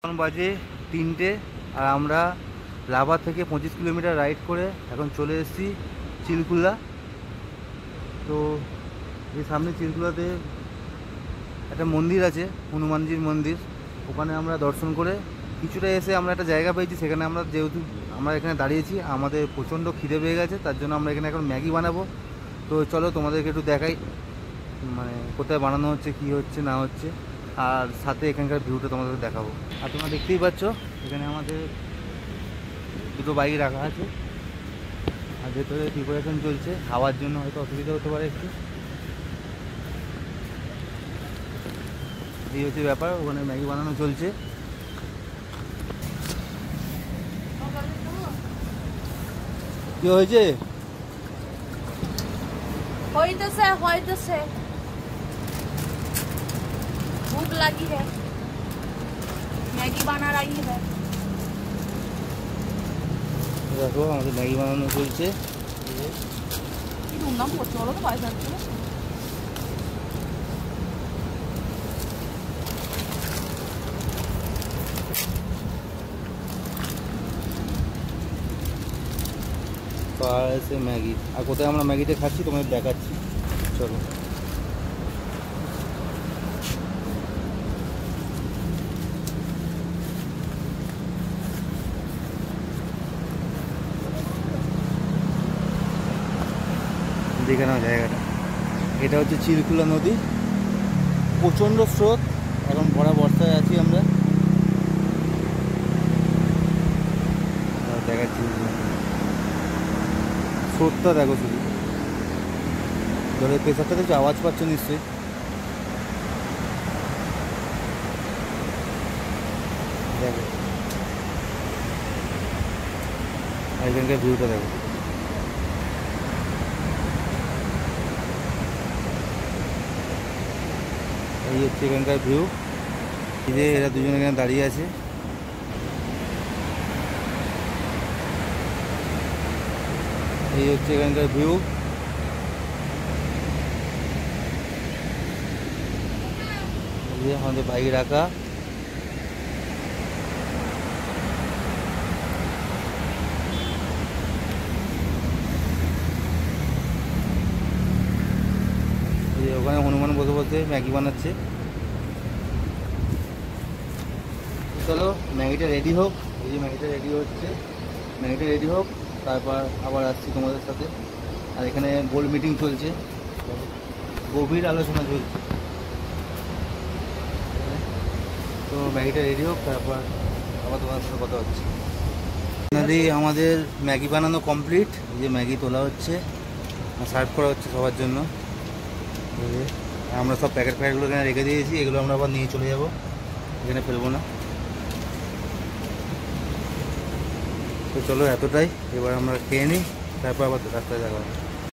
এখন বাজে 3টে আর আমরা লাভা থেকে 25 কিলোমিটার রাইড করে এখন চলে এসেছি চিলকুলা। তো এই সামনে চিলকুলাতে একটা মন্দির আছে, হনুমানজির মন্দির। ওখানে আমরা দর্শন করে কিছুটা এসে আমরা একটা জায়গা পেয়েছি, সেখানে আমরা যেহেতু আমরা এখানে দাঁড়িয়েছি, আমাদের প্রচণ্ড খিদে পেয়ে গেছে, তার জন্য আমরা এখানে এখন ম্যাগি বানাবো। তো চলো তোমাদেরকে একটু দেখাই মানে কোথায় বানানো হচ্ছে, কি হচ্ছে না হচ্ছে, আর সাথে এখানকার ভিউটা তোমাদের দেখাবো। আর তোমরা দেখতেই পাচ্ছ এখানে আমাদের দুটো বাইক রাখা আছে, আর ভেতরে প্রিপারেশন চলছে। হাওয়ার জন্য হয়তো অসুবিধা হতে পারে একটু, এই হচ্ছে ব্যাপার। ওখানে ম্যাগি বানানো চলছে। কি হয়েছে? হইতেছে भूख लगी है, मैगी बना रही है। দেখো আমাদের ম্যাগি বানানো চলছে। নাম করছে বলো তো পয়সা আছে তো আর আছে ম্যাগি। আর কোথায় আমরা ম্যাগিটা খাচ্ছি তোমাদের দেখাচ্ছি, চলো। দেখে নাও জায়গাটা, এটা হচ্ছে চিলকুলা নদী। প্রচণ্ড স্রোত, এখন ভরা বর্ষায় আছি আমরা। দেখাচ্ছি স্রোতটা দেখো, শুধু জলের প্রেশারটা দেখছো, আওয়াজ পাচ্ছ নিশ্চয়ই। দেখো এখানকার ভিউটা দেখো। এই হচ্ছে এখানকার ভিউ। এই যে এরা দুজনে এখানে দাঁড়িয়ে আছে। এই হচ্ছে এখানকার ভিউ। এই যে আমাদের বাইক রাখা। এই যে ওখানে হনুমান বসে বসে ম্যাগি বানাচ্ছে। চলো ম্যাগিটা রেডি হোক। এই যে ম্যাগিটা রেডি হচ্ছে, ম্যাগিটা রেডি হোক, তারপর আবার আসছি তোমাদের সাথে। আর এখানে গোল মিটিং চলছে, গভীর আলোচনা চলছে। তো ম্যাগিটা রেডি হোক, তারপর আবার তোমাদের সাথে কথা হচ্ছে। আমাদের ম্যাগি বানানো কমপ্লিট। এই যে ম্যাগি তোলা হচ্ছে, সার্ভ করা হচ্ছে সবার জন্য। আমরা সব প্যাকেটগুলো এখানে রেখে দিয়েছি, এগুলো আমরা আবার নিয়ে চলে যাব, এখানে ফেলবো না। তো চলো এতটাই, এবার আমরা খেয়ে নিই, তারপর আবার রাস্তায় দেখা হবে।